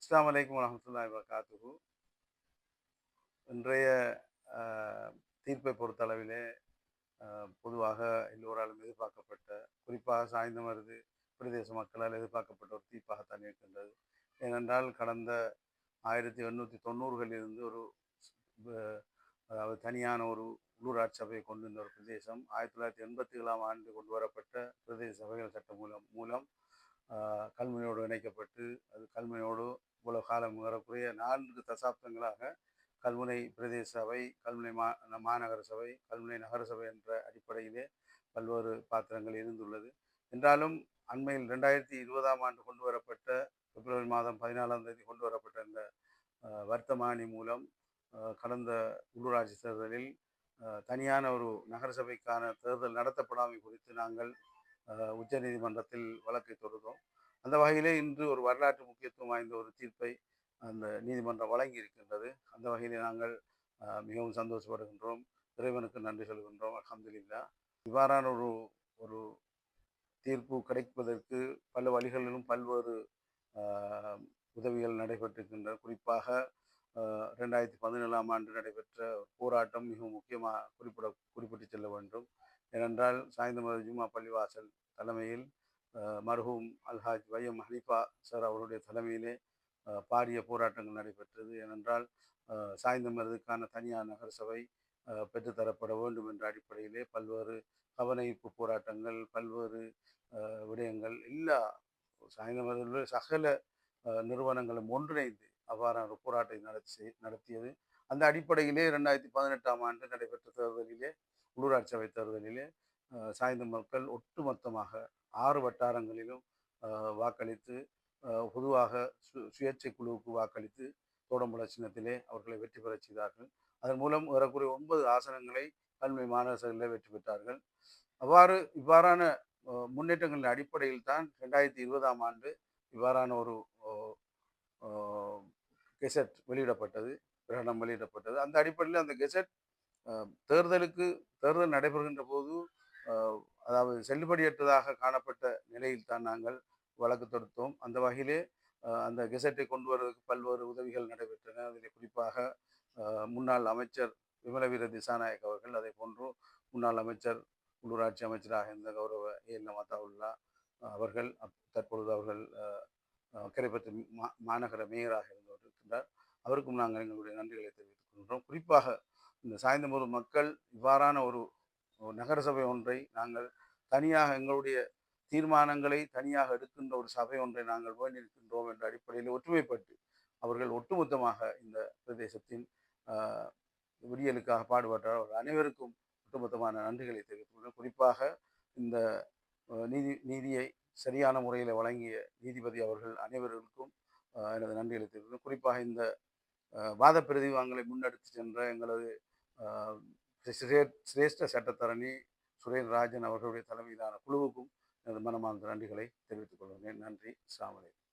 அஸ்ஸலாமு அலைக்கும் வரஹ்மத்துல்லாஹி வபரகாத்துஹு. இன்றைய அ தீர்ப்பை பொறுத்தளவிலே பொதுவாக எல்லோராலும் எதிர்பார்க்கப்பட்ட, குறிப்பாக சாய்ந்தமருது பிரதேச மக்களால் எதிர்பார்க்கப்பட்ட ஒரு தீர்ப்பாகத்தான் இருக்கின்றது. ஏனென்றால் கடந்த 1890களில் இருந்து ஒரு வ அதாவது தனியான ஒரு உள்ளூராட்சி சபையை கொண்டிருந்த ஒரு பிரதேசம் 1987ஆம் ஆண்டு கொண்டு வரப்பட்ட பிரதேச சபைகள் சட்டம் மூலம் கல்முனையோடு இணைக்கப்பட்டு, அது கல்முனையோடு இவ்வளவு காலம் ஏறக்குறைய 4 தசாப்தங்களாக கல்முனை பிரதேச சபை, கல்முனை மாநகர சபை, கல்முனை நகர சபை என்ற அடிப்படையிலே பல்வேறு பாத்திரங்கள் இருந்துள்ளது. என்றாலும் அண்மையில் 2020ஆம் ஆண்டு கொண்டு வரப்பட்ட பிப்ரவரி மாதம் 14ஆம் தேதி கொண்டு வரப்பட்ட இந்த வர்த்தமானி மூலம் கடந்த உள்ளூராட்சி தேர்தலில் தனியான ஒரு நகர சபைக்கான தேர்தல் நடத்தப்படாமை குறித்து நாங்கள் உச்சநீதிமன்றத்தில் வழக்கை தொடுத்தோம். அந்த வகையிலே இன்று ஒரு வரலாற்று முக்கியத்துவம் வாய்ந்த ஒரு தீர்ப்பை அந்த நீதிமன்றம் வழங்கி இருக்கின்றது. அந்த வகையிலே நாங்கள் மிகவும் சந்தோஷப்படுகின்றோம். இறைவனுக்கு நன்றி சொல்கின்றோம். அல்ஹம்துலில்லாஹ். இவ்வாறான ஒரு ஒரு தீர்ப்பு கிடைப்பதற்கு பல வழிகளிலும் பல்வேறு உதவிகள் நடைபெற்றிருக்கின்றன. குறிப்பாக 2017ஆம் ஆண்டு நடைபெற்ற போராட்டம் மிகவும் முக்கியமாக குறிப்பிட்டு செல்ல வேண்டும். ஏனென்றால் சாய்ந்தமருது ஜும்மா பள்ளிவாசல் தலைமையில் மர்ஹூம் அல்ஹாஜ் வையம் ஹனீஃபா சார் அவருடைய தலைமையிலே பாரிய போராட்டங்கள் நடைபெற்றது. ஏனென்றால் சாய்ந்தமருதுக்கான தனியார் நகர சபை பெற்றுத்தரப்பட வேண்டும் என்ற அடிப்படையிலே பல்வேறு கவனஈர்ப்பு போராட்டங்கள், பல்வேறு விடயங்கள் எல்லா சாய்ந்தமருதில் சகல நிறுவனங்களும் ஒன்றிணைந்து அவ்வாறான ஒரு போராட்டத்தை நடத்தியது. அந்த அடிப்படையிலே 2018ஆம் ஆண்டு நடைபெற்ற தேர்தலிலே, உள்ளூராட்சி சபை தேர்தலிலே சாய்ந்த மக்கள் ஒட்டுமொத்தமாக 6 வட்டாரங்களிலும் வாக்களித்து, பொதுவாக சுயேட்சை குழுவுக்கு வாக்களித்து தோடம்புல சின்னத்திலே அவர்களை வெற்றி பெறச் செய்தார்கள். அதன் மூலம் ஏறக்குறைய 9 ஆசனங்களை கல்வி மாநகர சபையில் வெற்றி பெற்றார்கள். இவ்வாறான முன்னேற்றங்களின் அடிப்படையில் தான் 2020ஆம் ஆண்டு இவ்வாறான ஒரு கெசட் வெளியிடப்பட்டது, பிரகடனம் வெளியிடப்பட்டது. அந்த அடிப்படையில் அந்த கெசட் தேர்தல் நடைபெறுகின்ற போது அதாவது செல்லுபடியற்றதாக காணப்பட்ட நிலையில் தான் நாங்கள் வழக்கு தொடுத்தோம். அந்த வகையிலே அந்த கெசட்டை கொண்டு வருவதற்கு பல்வேறு உதவிகள் நடைபெற்றன. அதில் குறிப்பாக முன்னாள் அமைச்சர் விமலவீர திசாநாயக் அவர்கள், அதே போன்று முன்னாள் அமைச்சர் உள்ளூராட்சி அமைச்சராக இருந்த கௌரவ ஏஎல்எம் அத்தாவுல்லா அவர்கள், தற்பொழுது அவர்கள் கரைப்பற்று மாநகர மேயராக இருக்கின்றார். அவருக்கும் நாங்கள் எங்களுடைய நன்றிகளை தெரிவித்துக் கொள்கின்றோம். குறிப்பாக இந்த சாய்ந்தமருது மக்கள் இவ்வாறான ஒரு நகர சபை ஒன்றை நாங்கள் தனியாக எங்களுடைய தீர்மானங்களை தனியாக எடுக்கின்ற ஒரு சபை ஒன்றை நாங்கள் வேண்டியிருக்கின்றோம் என்ற அடிப்படையில் ஒற்றுமைப்பட்டு அவர்கள் ஒட்டுமொத்தமாக இந்த பிரதேசத்தின் விடியலுக்காக பாடுபட்டார். அவர்கள் அனைவருக்கும் ஒட்டுமொத்தமான நன்றிகளை தெரிவித்துள்ளனர். குறிப்பாக இந்த நீதியை சரியான முறையில் வழங்கிய நீதிபதி அவர்கள் அனைவருக்கும் எனது நன்றிகளை தெரிவித்துள்ளனர். குறிப்பாக இந்த வாத பிரதிவாங்களை முன்னெடுத்து சென்ற எங்களது சிரேஷ்ட சட்டத்தரணி சுரேன் ராஜன் அவர்களுடைய தலைமையிலான குழுவுக்கும் எனது மனமார்ந்த நன்றிகளை தெரிவித்துக் கொள்கிறேன். நன்றி. அஸ்ஸலாமு அலைக்கும்.